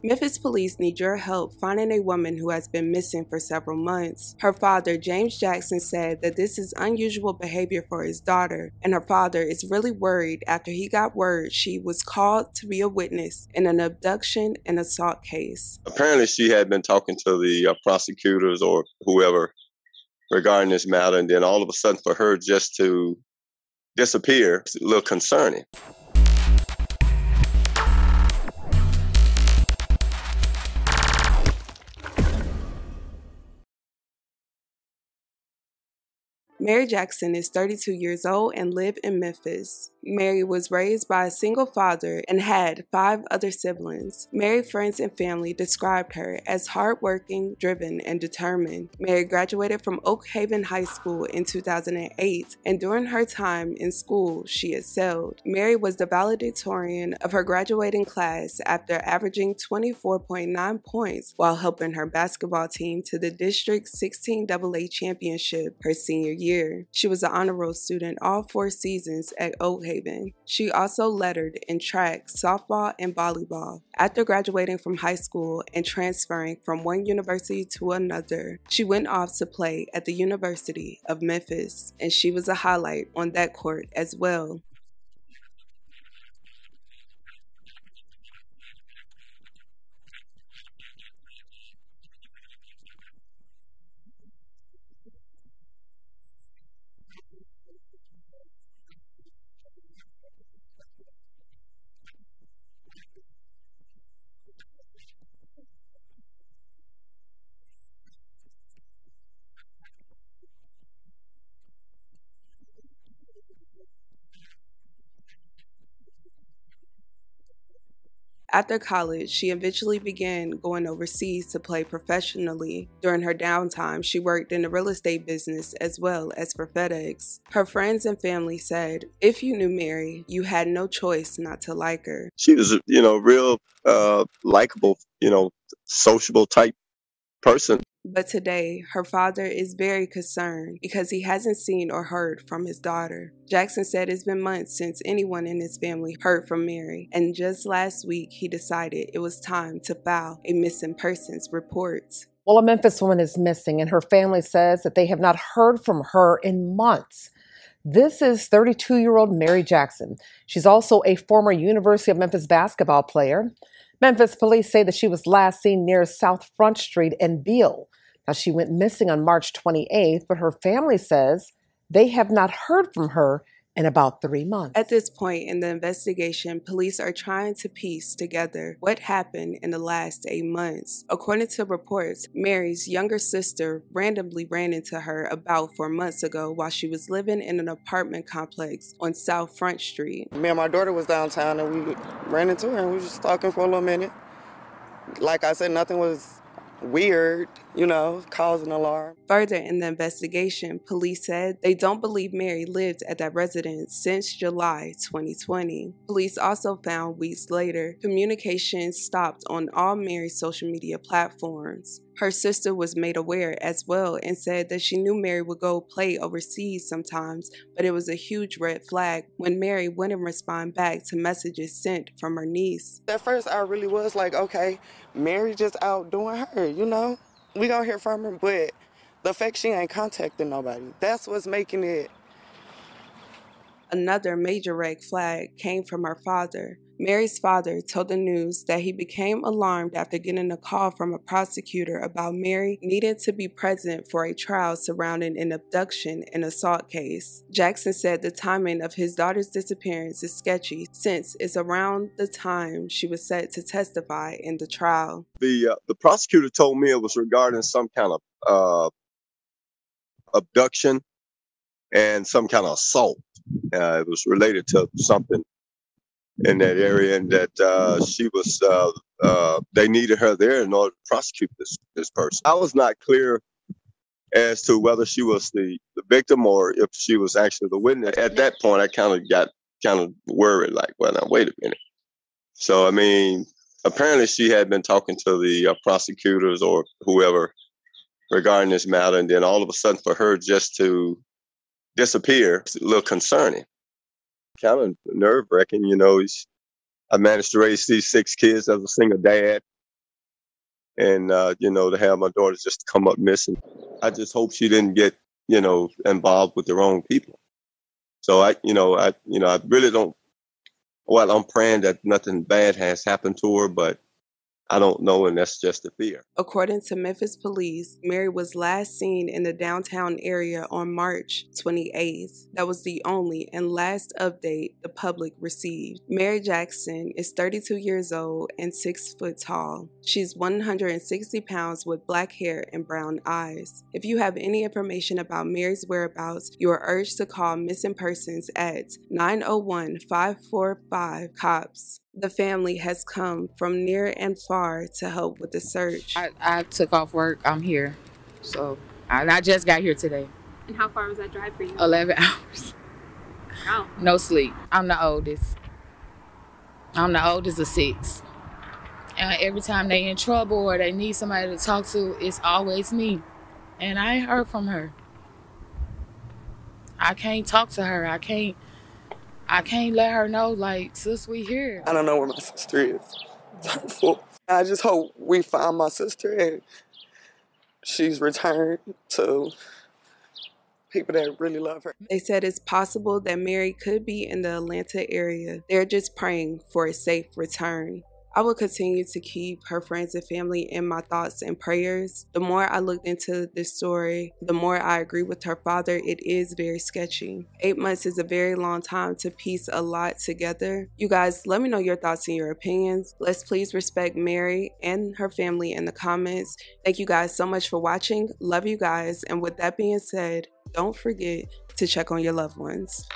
Memphis police need your help finding a woman who has been missing for several months. Her father, James Jackson, said that this is unusual behavior for his daughter, and her father is really worried after he got word she was called to be a witness in an abduction and assault case. Apparently she had been talking to the prosecutors or whoever regarding this matter, and then all of a sudden for her just to disappear, it's a little concerning. Mary Jackson is 32 years old and lived in Memphis. Mary was raised by a single father and had 5 other siblings. Mary's friends and family described her as hardworking, driven, and determined. Mary graduated from Oak Haven High School in 2008, and during her time in school, she excelled. Mary was the valedictorian of her graduating class after averaging 24.9 points while helping her basketball team to the District 16 AA championship her senior year. She was an honor roll student all 4 seasons at Oak Haven. She also lettered in track, softball, and volleyball. After graduating from high school and transferring from one university to another, she went off to play at the University of Memphis, and she was a highlight on that court as well. After college, she eventually began going overseas to play professionally. During her downtime, she worked in the real estate business as well as for FedEx. Her friends and family said, if you knew Mary, you had no choice not to like her. She was, real likable, sociable type person. But today, her father is very concerned because he hasn't seen or heard from his daughter. Jackson said it's been months since anyone in his family heard from Mary, and just last week he decided it was time to file a missing persons report. Well, a Memphis woman is missing, and her family says that they have not heard from her in months. This is 32-year-old Mary Jackson. She's also a former University of Memphis basketball player. Memphis police say that she was last seen near South Front Street in Beale. Now, she went missing on March 28th, but her family says they have not heard from her in about 3 months. At this point in the investigation, police are trying to piece together what happened in the last 8 months. According to reports, Mary's younger sister randomly ran into her about 4 months ago while she was living in an apartment complex on South Front Street. Me and my daughter was downtown and we ran into her and we were just talking for a little minute. Like I said, nothing was weird, causing alarm. Further in the investigation, police said they don't believe Mary lived at that residence since July 2020. Police also found weeks later, communication stopped on all Mary's social media platforms. Her sister was made aware as well and said that she knew Mary would go play overseas sometimes, but it was a huge red flag when Mary wouldn't respond back to messages sent from her niece. At first, I really was like, okay, Mary just out doing her, We gonna hear from her, but the fact she ain't contacting nobody, that's what's making it. Another major red flag came from her father. Mary's father told the news that he became alarmed after getting a call from a prosecutor about Mary needing to be present for a trial surrounding an abduction and assault case. Jackson said the timing of his daughter's disappearance is sketchy since it's around the time she was set to testify in the trial. The prosecutor told me it was regarding some kind of abduction and some kind of assault. It was related to something in that area, and that she was, they needed her there in order to prosecute this person. I was not clear as to whether she was the victim or if she was actually the witness. At that point, I kind of got worried, like, well, now, wait a minute. So, apparently she had been talking to the prosecutors or whoever regarding this matter, and then all of a sudden for her just to disappear, it's a little concerning. Kind of nerve-wracking, I managed to raise these 6 kids as a single dad. and to have my daughter just come up missing. I just hope she didn't get involved with the wrong people. So I really don't. Well, I'm praying that nothing bad has happened to her, but I don't know, and that's just a fear. According to Memphis police, Mary was last seen in the downtown area on March 28th. That was the only and last update the public received. Mary Jackson is 32 years old and 6 foot tall. She's 160 pounds with black hair and brown eyes. If you have any information about Mary's whereabouts, you are urged to call missing persons at 901-545-COPS. The family has come from near and far to help with the search. I took off work. I'm here. So I just got here today. And how far was that drive for you? 11 hours. Wow. No sleep. I'm the oldest. I'm the oldest of 6. And every time they in trouble or they need somebody to talk to, it's always me. And I ain't heard from her. I can't talk to her. I can't let her know, like, sis, we here. I don't know where my sister is. It's hurtful. I just hope we find my sister and she's returned to people that really love her. They said it's possible that Mary could be in the Atlanta area. They're just praying for a safe return. I will continue to keep her friends and family in my thoughts and prayers. The more I looked into this story, the more I agree with her father. It is very sketchy. 8 months is a very long time to piece a lot together. You guys, let me know your thoughts and your opinions. Let's please respect Mary and her family in the comments. Thank you guys so much for watching. Love you guys. And with that being said, don't forget to check on your loved ones.